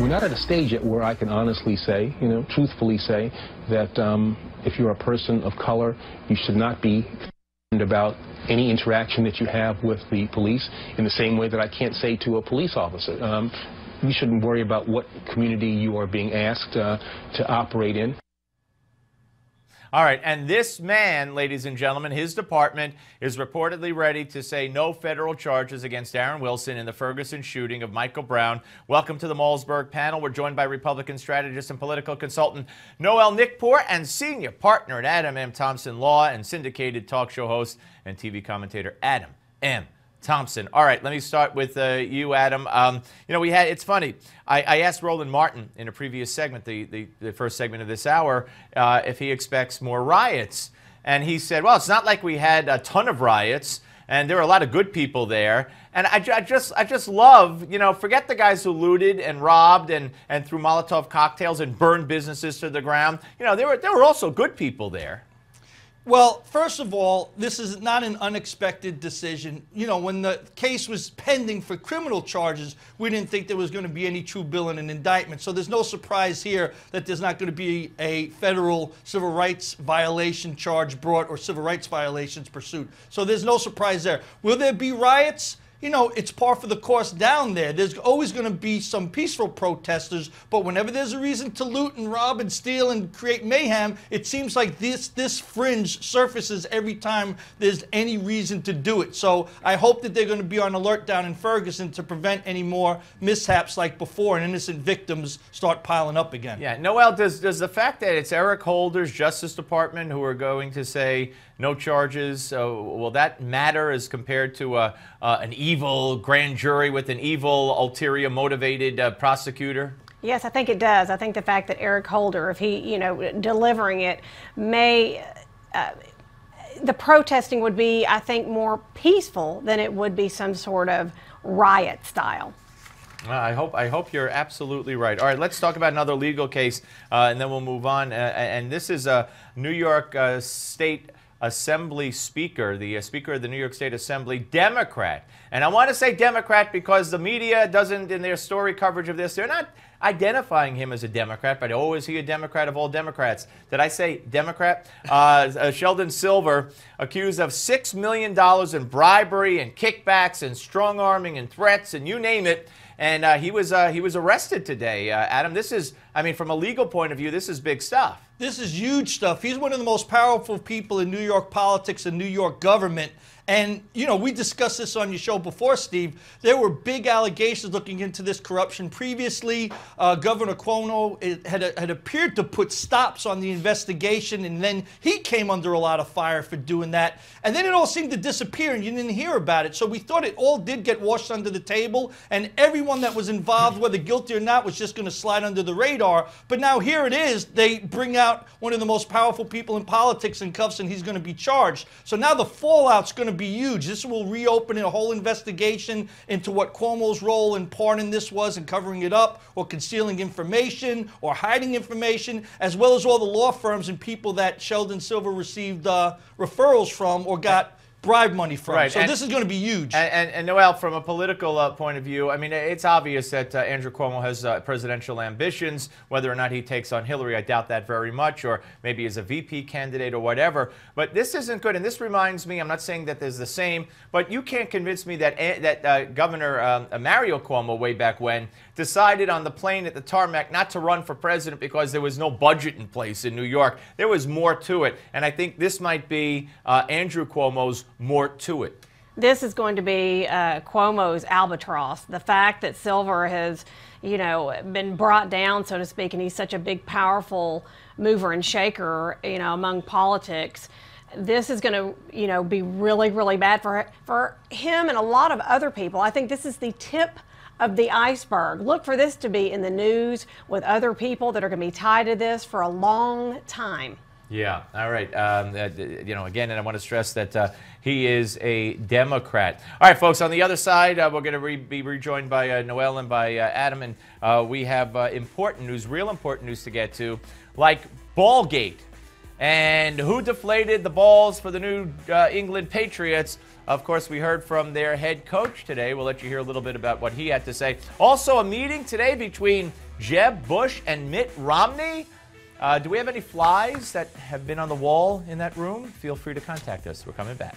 we're not at a stage yet where I can honestly say, truthfully say that if you're a person of color, you should not be concerned about any interaction that you have with the police, in the same way that I can't say to a police officer, you shouldn't worry about what community you are being asked to operate in. All right, and this man, ladies and gentlemen, his department is reportedly ready to say no federal charges against Aaron Wilson in the Ferguson shooting of Michael Brown. Welcome to the Malzberg panel. We're joined by Republican strategist and political consultant Noelle Nikpour and senior partner at Adam M. Thompson Law and syndicated talk show host and TV commentator Adam M. Thompson. All right, let me start with you, Adam. It's funny. I asked Roland Martin in a previous segment, the first segment of this hour, if he expects more riots. And he said, well, it's not like we had a ton of riots, and there were a lot of good people there. And I just love, forget the guys who looted and robbed and threw Molotov cocktails and burned businesses to the ground. There were also good people there. Well, first of all, this is not an unexpected decision. When the case was pending for criminal charges, we didn't think there was going to be any true bill in an indictment. So there's no surprise here that there's not going to be a federal civil rights violation charge brought or civil rights violations pursued. So there's no surprise there. Will there be riots? It's par for the course down there. There's always going to be some peaceful protesters, but whenever there's a reason to loot and rob and steal and create mayhem, it seems like this fringe surfaces every time there's any reason to do it. So I hope that they're going to be on alert down in Ferguson to prevent any more mishaps like before and innocent victims start piling up again. Yeah, Noelle, does the fact that it's Eric Holder's Justice Department who are going to say no charges, will that matter as compared to an evil grand jury with an evil, ulterior motivated prosecutor? Yes, I think it does. I think the fact that Eric Holder, if he, delivering it, may, the protesting would be, I think, more peaceful than it would be some sort of riot style. I hope you're absolutely right. All right, let's talk about another legal case, and then we'll move on. And this is a New York State Assembly Speaker, the Speaker of the New York State Assembly, Democrat. And I want to say Democrat because the media doesn't, in their story coverage of this, they're not identifying him as a Democrat, but oh, is he a Democrat of all Democrats? Did I say Democrat? Sheldon Silver, accused of $6 million in bribery and kickbacks and strong-arming and threats and you name it. And he was arrested today. Adam, this is, from a legal point of view, this is big stuff. This is huge stuff. He's one of the most powerful people in New York politics and New York government. And, we discussed this on your show before, Steve. There were big allegations looking into this corruption previously. Governor Cuomo had appeared to put stops on the investigation, and then he came under a lot of fire for doing that. And then it all seemed to disappear, and you didn't hear about it. So we thought it all did get washed under the table, and everyone that was involved, whether guilty or not, was just going to slide under the radar. But now here it is. They bring out one of the most powerful people in politics in cuffs, and he's going to be charged. So now the fallout's going to be huge. This will reopen a whole investigation into what Cuomo's role in part in this was in covering it up or concealing information or hiding information, as well as all the law firms and people that Sheldon Silver received referrals from or got bribe money from. Right. So this is going to be huge. And Noelle, from a political point of view, it's obvious that Andrew Cuomo has presidential ambitions. Whether or not he takes on Hillary, I doubt that very much, or maybe as a VP candidate or whatever. But this isn't good. And this reminds me, I'm not saying that there's the same, but you can't convince me that Governor Mario Cuomo, way back when, decided on the plane at the tarmac not to run for president because there was no budget in place in New York. There was more to it. And I think this might be Andrew Cuomo's more to it. This is going to be Cuomo's albatross. The fact that Silver has, been brought down, so to speak, and he's such a big, powerful mover and shaker, among politics. This is going to, be really, really bad for him and a lot of other people. I think this is the tip of the iceberg. Look for this to be in the news with other people that are going to be tied to this for a long time. Yeah, all right. Again, and I want to stress that he is a Democrat. All right, folks, on the other side, we're going to be rejoined by Noelle and by Adam, and we have important news, real important news to get to, like Ballgate. And who deflated the balls for the New England Patriots? Of course, we heard from their head coach today. We'll let you hear a little bit about what he had to say. Also, a meeting today between Jeb Bush and Mitt Romney. Do we have any flies that have been on the wall in that room? Feel free to contact us. We're coming back.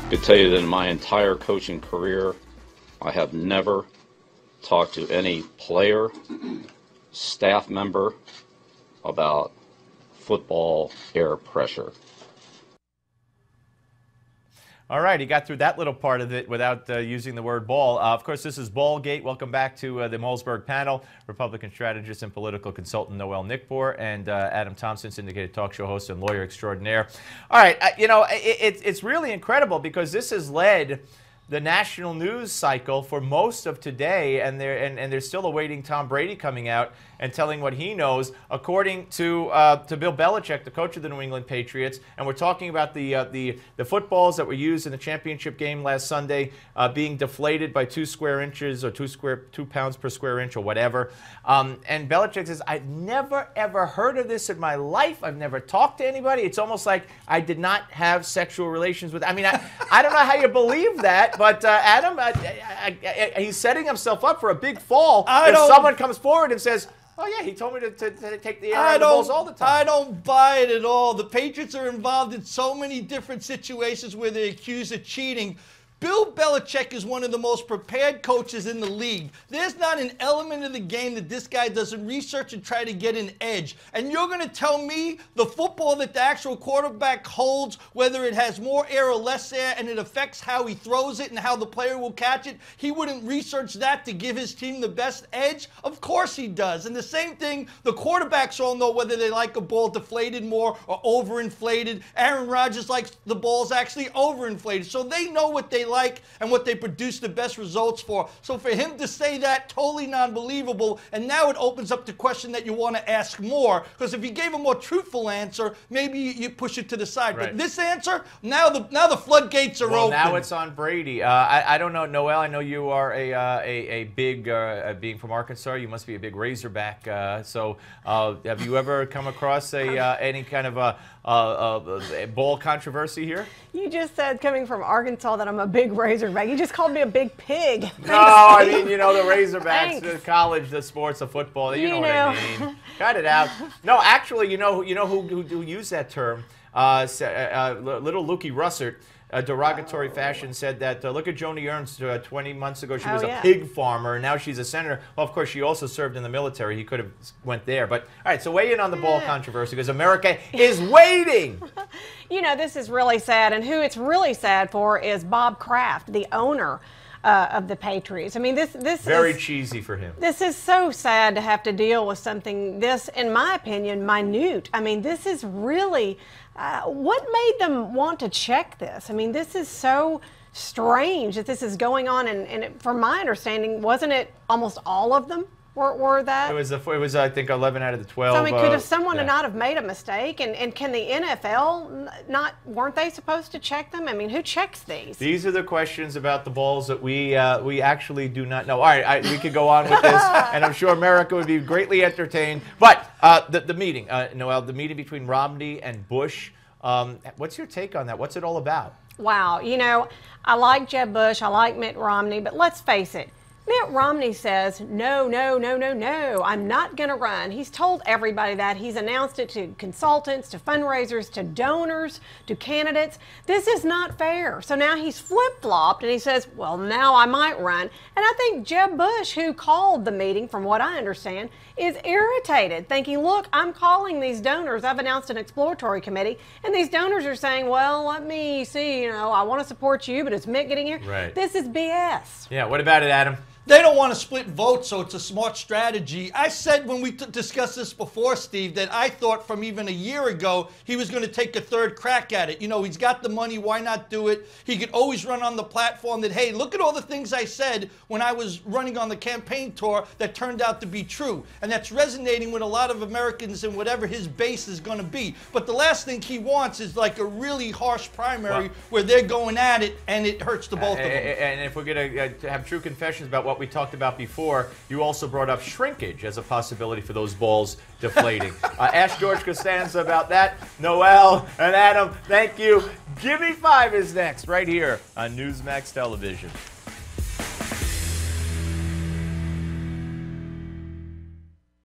I can tell you that in my entire coaching career, I have never talked to any player, staff member about football air pressure. All right, he got through that little part of it without using the word ball. Of course, this is Ballgate. Welcome back to the Malzberg panel. Republican strategist and political consultant Noelle Nikpour and Adam Thompson, syndicated talk show host and lawyer extraordinaire. All right, you know, it's really incredible because this has led the national news cycle for most of today, and they're still awaiting Tom Brady coming out and telling what he knows, according to Bill Belichick, the coach of the New England Patriots. And we're talking about the footballs that were used in the championship game last Sunday being deflated by 2 square inches or 2 pounds per square inch or whatever. And Belichick says, I've never ever heard of this in my life. I've never talked to anybody. It's almost like I did not have sexual relations with. I mean, I don't know how you believe that. But Adam, he's setting himself up for a big fall if someone comes forward and says, oh, yeah, he told me to take the air out of the balls all the time. I don't buy it at all. The Patriots are involved in so many different situations where they're accused of cheating. Bill Belichick is one of the most prepared coaches in the league. There's not an element of the game that this guy doesn't research and try to get an edge. And you're going to tell me the football that the actual quarterback holds, whether it has more air or less air, and it affects how he throws it and how the player will catch it, he wouldn't research that to give his team the best edge? Of course he does. And the same thing, the quarterbacks all know whether they like a ball deflated more or overinflated. Aaron Rodgers likes the balls actually overinflated. So they know what they like and what they produce the best results for. So for him to say that, totally non-believable, and now it opens up the question that you want to ask more, because if you gave a more truthful answer, maybe you push it to the side. Right. But this answer, now the floodgates are open. Now it's on Brady. I don't know, Noelle, I know you are a big, being from Arkansas, you must be a big Razorback. So have you ever come across any kind of a ball controversy here? You just said, coming from Arkansas, that I'm a big Razorback. You just called me a big pig. No, I mean, you know, the Razorbacks, the college, the sports, the football, you know what I mean. Cut it out. No, actually, you know who used that term? Little Lukey Russert, a derogatory fashion, said that, look at Joni Ernst 20 months ago. She was a pig farmer, and now she's a senator. Well, of course, she also served in the military. He could have went there. But, all right, so weigh in on the ball controversy, because America is waiting. You know, this is really sad, and who it's really sad for is Bob Kraft, the owner of the Patriots. I mean, this very cheesy for him. This is so sad to have to deal with something this, in my opinion, minute. I mean, this is really what made them want to check this? I mean, this is so strange that this is going on, and from my understanding, wasn't it almost all of them were that? It was I think 11 out of the 12. So I mean, could have someone not have made a mistake? And can the NFL weren't they supposed to check them? I mean, who checks these? These are the questions about the balls that we actually do not know. All right, we could go on with this, and I'm sure America would be greatly entertained. But the meeting, Noelle, the meeting between Romney and Bush. What's your take on that? What's it all about? Wow, you know, I like Jeb Bush, I like Mitt Romney, but let's face it. Mitt Romney says, no, I'm not going to run. He's told everybody that. He's announced it to consultants, to fundraisers, to donors, to candidates. This is not fair. So now he's flip-flopped and he says, well, now I might run. And I think Jeb Bush, who called the meeting, from what I understand, is irritated, thinking, look, I'm calling these donors. I've announced an exploratory committee, and these donors are saying, well, let me see, you know, I want to support you, but is Mitt getting here? Right. This is BS. Yeah, what about it, Adam? They don't want to split votes, so it's a smart strategy. I said when we discussed this before, Steve, that I thought from even a year ago he was going to take a third crack at it. You know, he's got the money. Why not do it? He could always run on the platform that, hey, look at all the things I said when I was running on the campaign tour that turned out to be true. And that's resonating with a lot of Americans and whatever his base is going to be. But the last thing he wants is like a really harsh primary where they're going at it and it hurts to both of them. And if we're going to have true confessions about what what we talked about before, you also brought up shrinkage as a possibility for those balls deflating. Ask George Costanza about that. Noelle and Adam, thank you. Give Me 5 is next, right here on Newsmax Television.